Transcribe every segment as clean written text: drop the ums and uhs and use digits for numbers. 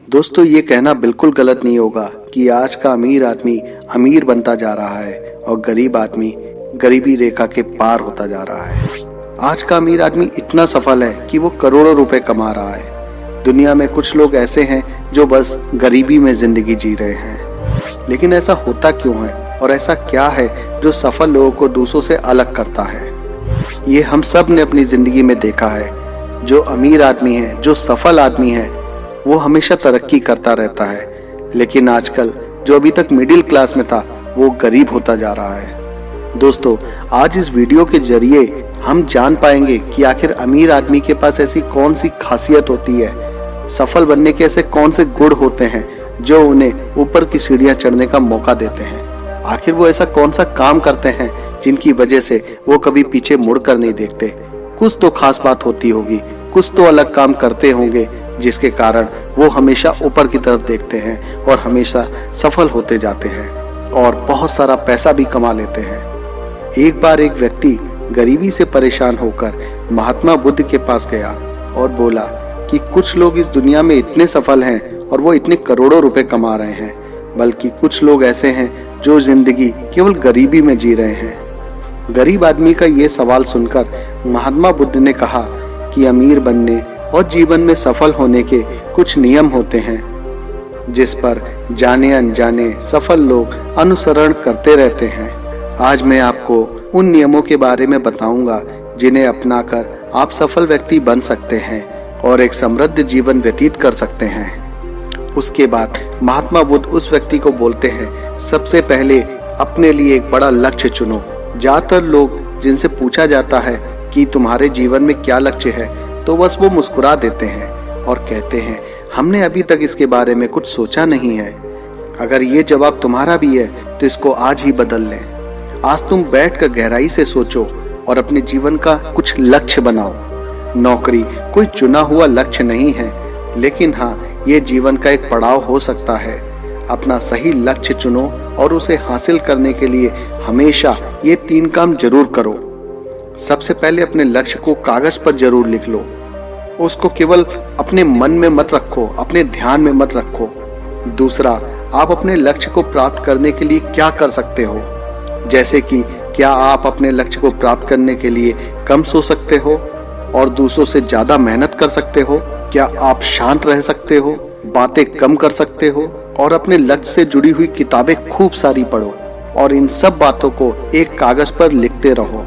दोस्तों, ये कहना बिल्कुल गलत नहीं होगा कि आज का अमीर आदमी अमीर बनता जा रहा है और गरीब आदमी गरीबी रेखा के पार होता जा रहा है। आज का अमीर आदमी इतना सफल है कि वो करोड़ों रुपए कमा रहा है। दुनिया में कुछ लोग ऐसे हैं जो बस गरीबी में जिंदगी जी रहे हैं। लेकिन ऐसा होता क्यों है और ऐसा क्या है जो सफल लोगों को दूसरों से अलग करता है? ये हम सब ने अपनी जिंदगी में देखा है। जो अमीर आदमी है, जो सफल आदमी है, वो हमेशा तरक्की करता रहता है। लेकिन आजकल जो अभी तक मिडिल क्लास में था वो गरीब होता जा रहा है। दोस्तों, आज इस वीडियो के जरिए हम जान पाएंगे कि आखिर अमीर आदमी के पास ऐसी कौन सी खासियत होती है, सफल बनने के ऐसे कौन से गुण होते हैं जो उन्हें ऊपर की सीढ़ियां चढ़ने का मौका देते हैं। आखिर वो ऐसा कौन सा काम करते हैं जिनकी वजह से वो कभी पीछे मुड़कर नहीं देखते। कुछ तो खास बात होती होगी, कुछ तो अलग काम करते होंगे जिसके कारण वो हमेशा ऊपर की तरफ देखते हैं और हमेशा सफल होते जाते हैं और बहुत सारा पैसा भी कमा लेते हैं। एक बार एक व्यक्ति गरीबी से परेशान होकर महात्मा बुद्ध के पास गया और बोला कि कुछ लोग इस दुनिया में इतने सफल हैं और वो इतने करोड़ों रुपए कमा रहे हैं, बल्कि कुछ लोग ऐसे हैं जो जिंदगी केवल गरीबी में जी रहे हैं। गरीब आदमी का ये सवाल सुनकर महात्मा बुद्ध ने कहा कि अमीर बनने और जीवन में सफल होने के कुछ नियम होते हैं जिस पर जाने अनजाने सफल लोग अनुसरण करते रहते हैं। आज मैं आपको उन नियमों के बारे में बताऊंगा जिन्हें अपनाकर आप सफल व्यक्ति बन सकते हैं और एक समृद्ध जीवन व्यतीत कर सकते हैं। उसके बाद महात्मा बुद्ध उस व्यक्ति को बोलते हैं, सबसे पहले अपने लिए एक बड़ा लक्ष्य चुनो। ज्यादातर लोग जिनसे पूछा जाता है कि तुम्हारे जीवन में क्या लक्ष्य है, तो बस वो मुस्कुरा देते हैं और कहते हैं, हमने अभी तक इसके बारे में कुछ सोचा नहीं है। अगर ये जवाब तुम्हारा भी है तो इसको आज ही बदल लें। आज तुम बैठकर गहराई से सोचो और अपने जीवन का कुछ लक्ष्य बनाओ। नौकरी कोई चुना हुआ लक्ष्य नहीं है, लेकिन हाँ, ये जीवन का एक पड़ाव हो सकता है। अपना सही लक्ष्य चुनो और उसे हासिल करने के लिए हमेशा ये 3 काम जरूर करो। सबसे पहले अपने लक्ष्य को कागज पर जरूर लिख लो। उसको केवल अपने मन में मत रखो, अपने ध्यान में मत रखो। दूसरा, आप अपने लक्ष्य को प्राप्त करने के लिए क्या कर सकते हो, जैसे कि क्या आप अपने लक्ष्य को प्राप्त करने के लिए कम सो सकते हो और दूसरों से ज्यादा मेहनत कर सकते हो? क्या आप शांत रह सकते हो, बातें कम कर सकते हो और अपने लक्ष्य से जुड़ी हुई किताबें खूब सारी पढ़ो और इन सब बातों को एक कागज पर लिखते रहो।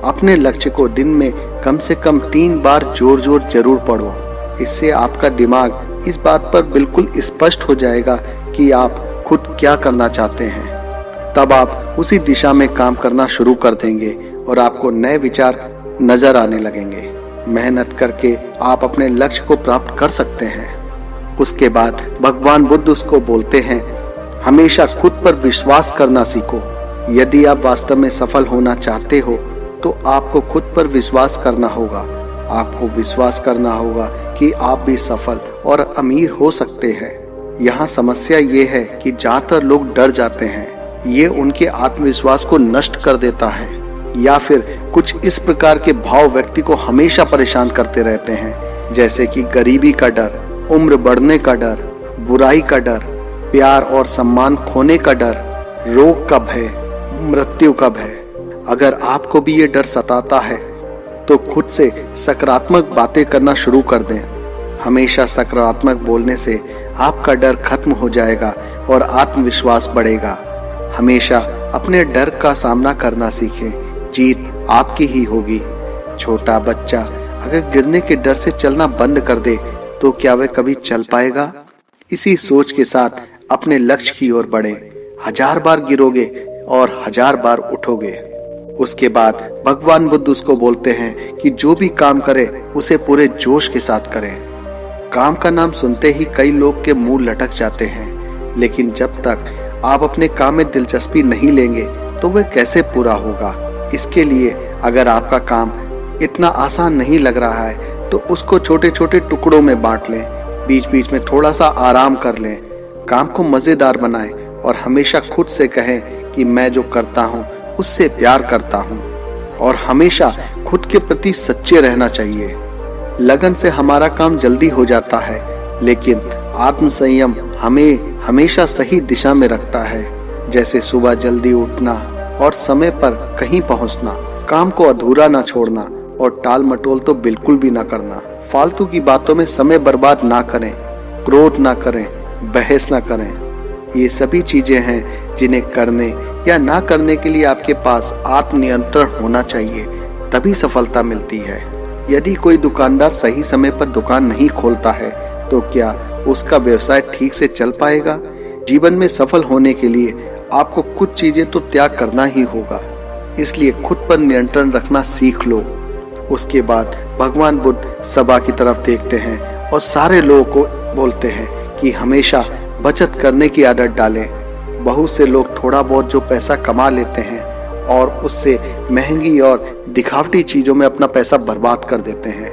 अपने लक्ष्य को दिन में कम से कम 3 बार जोर जोर जरूर पढ़ो। इससे आपका दिमाग इस बात पर बिल्कुल स्पष्ट हो जाएगा कि आप खुद क्या करना चाहते हैं। तब आप उसी दिशा में काम करना शुरू कर देंगे और आपको नए विचार नजर आने लगेंगे। मेहनत करके आप अपने लक्ष्य को प्राप्त कर सकते हैं। उसके बाद भगवान बुद्ध उसको बोलते हैं, हमेशा खुद पर विश्वास करना सीखो। यदि आप वास्तव में सफल होना चाहते हो तो आपको खुद पर विश्वास करना होगा। आपको विश्वास करना होगा कि आप भी सफल और अमीर हो सकते हैं। यहाँ समस्या ये है कि ज्यादातर लोग डर जाते हैं। ये उनके आत्मविश्वास को नष्ट कर देता है, या फिर कुछ इस प्रकार के भाव व्यक्ति को हमेशा परेशान करते रहते हैं, जैसे कि गरीबी का डर, उम्र बढ़ने का डर, बुराई का डर, प्यार और सम्मान खोने का डर, रोग का भय, मृत्यु का भय। अगर आपको भी ये डर सताता है तो खुद से सकारात्मक बातें करना शुरू कर दें। हमेशा सकारात्मक बोलने से आपका डर खत्म हो जाएगा और आत्मविश्वास बढ़ेगा। हमेशा अपने डर का सामना करना सीखें, जीत आपकी ही होगी। छोटा बच्चा अगर गिरने के डर से चलना बंद कर दे तो क्या वह कभी चल पाएगा? इसी सोच के साथ अपने लक्ष्य की ओर बढ़ें। 1000 बार गिरोगे और 1000 बार उठोगे। उसके बाद भगवान बुद्ध उसको बोलते हैं कि जो भी काम करे उसे पूरे जोश के साथ करें। काम का नाम सुनते ही कई लोग के मुंह लटक जाते हैं, लेकिन जब तक आप अपने काम में दिलचस्पी नहीं लेंगे तो वह कैसे पूरा होगा? इसके लिए अगर आपका काम इतना आसान नहीं लग रहा है तो उसको छोटे छोटे टुकड़ों में बांट लें। बीच बीच में थोड़ा सा आराम कर लें। काम को मजेदार बनाएं और हमेशा खुद से कहें कि मैं जो करता हूँ उससे प्यार करता हूँ और हमेशा खुद के प्रति सच्चे रहना चाहिए। लगन से हमारा काम जल्दी हो जाता है, लेकिन आत्म संयम हमें हमेशा सही दिशा में रखता है, जैसे सुबह जल्दी उठना और समय पर कहीं पहुंचना, काम को अधूरा ना छोड़ना और टाल मटोल तो बिल्कुल भी ना करना। फालतू की बातों में समय बर्बाद ना करें, क्रोध ना करें, बहस ना करें। ये सभी चीजें हैं जिन्हें करने या ना करने के लिए आपके पास आत्मनियंत्रण होना चाहिए, तभी सफलता मिलती है। यदि कोई दुकानदार सही समय पर दुकान नहीं खोलता है तो क्या उसका व्यवसाय ठीक से चल पाएगा? जीवन में सफल होने के लिए आपको कुछ चीजें तो त्याग करना ही होगा, इसलिए खुद पर नियंत्रण रखना सीख लो। उसके बाद भगवान बुद्ध सभा की तरफ देखते हैं और सारे लोगों को बोलते हैं कि हमेशा बचत करने की आदत डालें। बहुत से लोग थोड़ा बहुत जो पैसा कमा लेते हैं और उससे महंगी और दिखावटी चीजों में अपना पैसा बर्बाद कर देते हैं।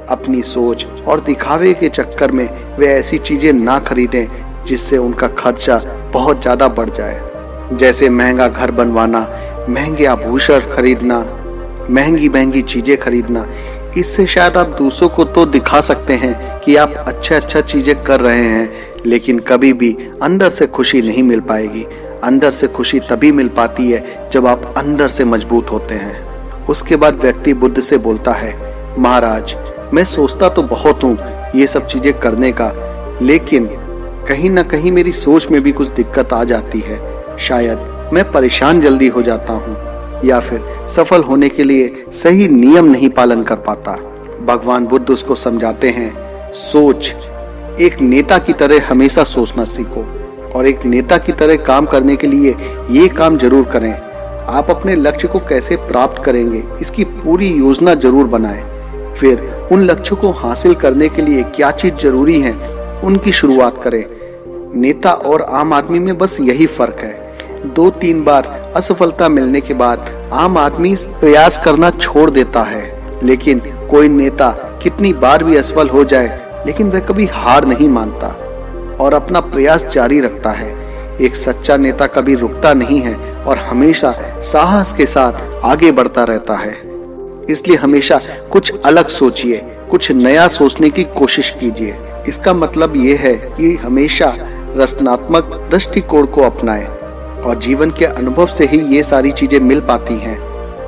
अपनी सोच और दिखावे के चक्कर में वे ऐसी चीजें ना खरीदें जिससे उनका खर्चा बहुत ज्यादा बढ़ जाए, जैसे महंगा घर बनवाना, महंगे आभूषण खरीदना, महंगी महंगी चीजें खरीदना। इससे शायद आप दूसरों को तो दिखा सकते हैं कि आप अच्छा चीजें कर रहे हैं, लेकिन कभी भी अंदर से खुशी नहीं मिल पाएगी। अंदर से खुशी तभी मिल पाती है जब आप अंदर से मजबूत होते हैं। उसके बाद व्यक्ति बुद्ध से बोलता है, महाराज, मैं सोचता तो बहुत हूँ ये सब चीजें करने का, लेकिन कहीं ना कहीं मेरी सोच में भी कुछ दिक्कत आ जाती है। शायद मैं परेशान जल्दी हो जाता हूँ या फिर सफल होने के लिए सही नियम नहीं पालन कर पाता। भगवान बुद्ध उसको समझाते हैं, सोच, एक नेता की तरह हमेशा सोचना सीखो और एक नेता की तरह काम करने के लिए ये काम जरूर करें। आप अपने लक्ष्य को कैसे प्राप्त करेंगे इसकी पूरी योजना जरूर बनाएं। फिर उन लक्ष्यों को हासिल करने के लिए क्या चीज जरूरी है उनकी शुरुआत करें। नेता और आम आदमी में बस यही फर्क है। 2-3 बार असफलता मिलने के बाद आम आदमी प्रयास करना छोड़ देता है, लेकिन कोई नेता कितनी बार भी असफल हो जाए लेकिन वह कभी हार नहीं मानता और अपना प्रयास जारी रखता है। एक सच्चा नेता कभी रुकता नहीं है और हमेशा साहस के साथ आगे बढ़ता रहता है। इसलिए हमेशा कुछ अलग सोचिए, कुछ नया सोचने की कोशिश कीजिए। इसका मतलब ये है कि हमेशा रचनात्मक दृष्टिकोण को अपनाएं और जीवन के अनुभव से ही ये सारी चीजें मिल पाती हैं।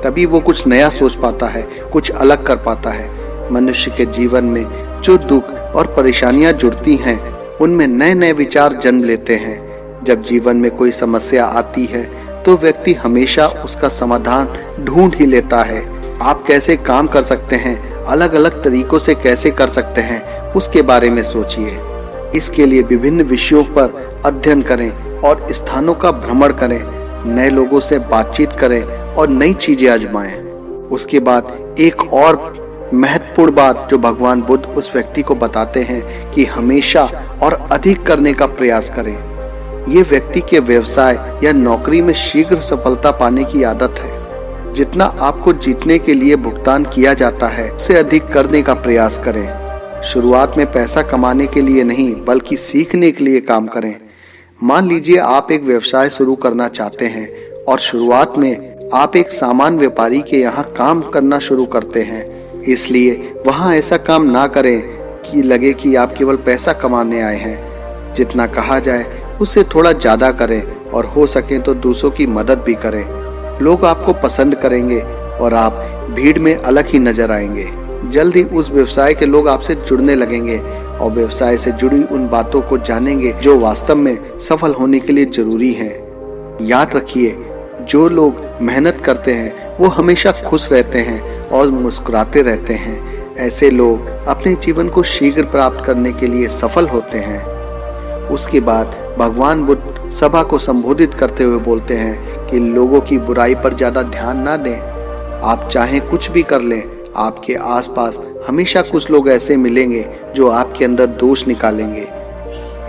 तभी वो कुछ नया सोच पाता है, कुछ अलग कर पाता है। मनुष्य के जीवन में जो दुख और परेशानियां जुड़ती हैं उनमें नए नए विचार जन्म लेते हैं। जब जीवन में कोई समस्या आती है तो व्यक्ति हमेशा उसका समाधान ढूंढ ही लेता है। आप कैसे काम कर सकते हैं, अलग अलग तरीकों से कैसे कर सकते हैं, उसके बारे में सोचिए। इसके लिए विभिन्न विषयों पर अध्ययन करें और स्थानों का भ्रमण करें, नए लोगों से बातचीत करें और नई चीजें आजमाएं। उसके बाद एक और महत्वपूर्ण बात जो भगवान बुद्ध उस व्यक्ति को बताते हैं कि हमेशा और अधिक करने का प्रयास करें। ये व्यक्ति के व्यवसाय या नौकरी में शीघ्र सफलता पाने की आदत है। जितना आपको जीतने के लिए भुगतान किया जाता है उससे अधिक करने का प्रयास करें। शुरुआत में पैसा कमाने के लिए नहीं बल्कि सीखने के लिए काम करें। मान लीजिए आप एक व्यवसाय शुरू करना चाहते हैं और शुरुआत में आप एक सामान व्यापारी के यहाँ काम करना शुरू करते हैं, इसलिए वहाँ ऐसा काम ना करें कि लगे कि आप केवल पैसा कमाने आए हैं। जितना कहा जाए उससे थोड़ा ज्यादा करें और हो सके तो दूसरों की मदद भी करें। लोग आपको पसंद करेंगे और आप भीड़ में अलग ही नजर आएंगे। जल्द ही उस व्यवसाय के लोग आपसे जुड़ने लगेंगे और व्यवसाय से जुड़ी उन बातों को जानेंगे जो वास्तव में सफल होने के लिए जरूरी हैं। याद रखिए, जो लोग मेहनत करते हैं वो हमेशा खुश रहते हैं और मुस्कुराते रहते हैं। ऐसे लोग अपने जीवन को शीघ्र प्राप्त करने के लिए सफल होते हैं। उसके बाद भगवान बुद्ध सभा को संबोधित करते हुए बोलते हैं कि लोगों की बुराई पर ज्यादा ध्यान ना दें। आप चाहे कुछ भी कर लें, आपके आसपास हमेशा कुछ लोग ऐसे मिलेंगे जो आपके अंदर दोष निकालेंगे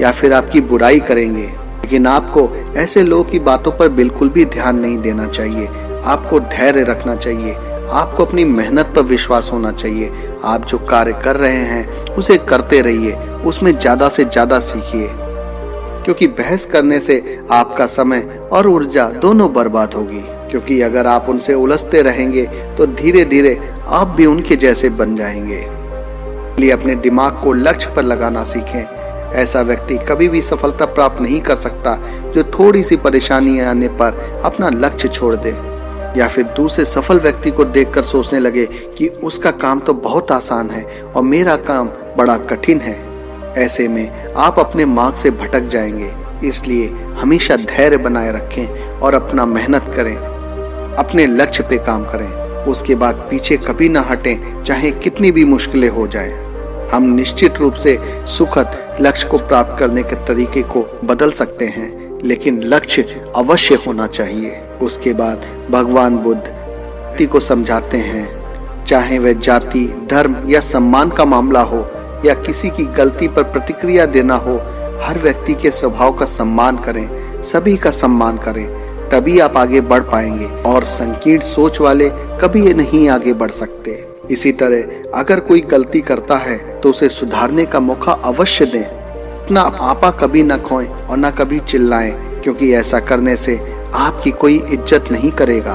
या फिर आपकी बुराई करेंगे, लेकिन आपको ऐसे लोगों की बातों पर बिल्कुल भी ध्यान नहीं देना चाहिए। आपको धैर्य रखना चाहिए, आपको अपनी मेहनत पर विश्वास होना चाहिए। आप जो कार्य कर रहे हैं उसे करते रहिए, उसमें ज्यादा से ज्यादा सीखिए, क्योंकि बहस करने से आपका समय और ऊर्जा दोनों बर्बाद होगी। क्योंकि अगर आप उनसे उलझते रहेंगे तो धीरे धीरे आप भी उनके जैसे बन जाएंगे। इसलिए अपने दिमाग को लक्ष्य पर लगाना सीखें। ऐसा व्यक्ति कभी भी सफलता प्राप्त नहीं कर सकता जो थोड़ी सी परेशानी आने पर अपना लक्ष्य छोड़ दे या फिर दूसरे सफल व्यक्ति को देखकर सोचने लगे कि उसका काम तो बहुत आसान है और मेरा काम बड़ा कठिन है। ऐसे में आप अपने मार्ग से भटक जाएंगे। इसलिए हमेशा धैर्य बनाए रखें और अपना मेहनत करें, अपने लक्ष्य पे काम करें। उसके बाद पीछे कभी ना हटें, चाहे कितनी भी मुश्किलें हो जाए। हम निश्चित रूप से सुखद लक्ष्य को प्राप्त करने के तरीके को बदल सकते हैं, लेकिन लक्ष्य अवश्य होना चाहिए। उसके बाद भगवान बुद्ध व्यक्ति को समझाते हैं, चाहे वह जाति, धर्म या सम्मान का मामला हो या किसी की गलती पर प्रतिक्रिया देना हो, हर व्यक्ति के स्वभाव का सम्मान करें, सभी का सम्मान करें, तभी आप आगे बढ़ पाएंगे और संकीर्ण सोच वाले कभी नहीं आगे बढ़ सकते। इसी तरह अगर कोई गलती करता है तो उसे सुधारने का मौका अवश्य दें। अपना आपा कभी न खोएं और न कभी चिल्लाएं, क्योंकि ऐसा करने से आपकी कोई इज्जत नहीं करेगा।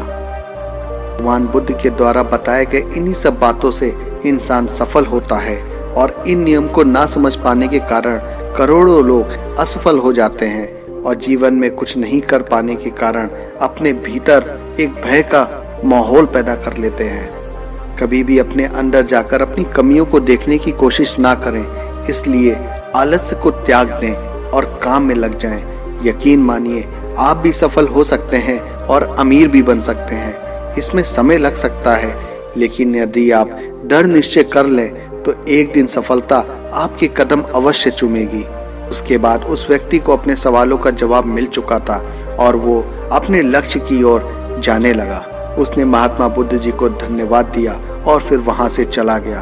भगवान बुद्ध के द्वारा बताए गए इन्हीं सब बातों से इंसान सफल होता है और इन नियम को ना समझ पाने के कारण करोड़ों लोग असफल हो जाते हैं और जीवन में कुछ नहीं कर पाने के कारण अपने भीतर एक भय का माहौल पैदा कर लेते हैं। कभी भी अपने अंदर जाकर अपनी कमियों को देखने की कोशिश ना करें। इसलिए आलस्य को त्याग दें और काम में लग जाएं। यकीन मानिए, आप भी सफल हो सकते हैं और अमीर भी बन सकते हैं। इसमें समय लग सकता है, लेकिन यदि आप दृढ़ निश्चय कर लें तो एक दिन सफलता आपके कदम अवश्य चूमेगी। उसके बाद उस व्यक्ति को अपने सवालों का जवाब मिल चुका था और वो अपने लक्ष्य की ओर जाने लगा। उसने महात्मा बुद्ध जी को धन्यवाद दिया और फिर वहां से चला गया।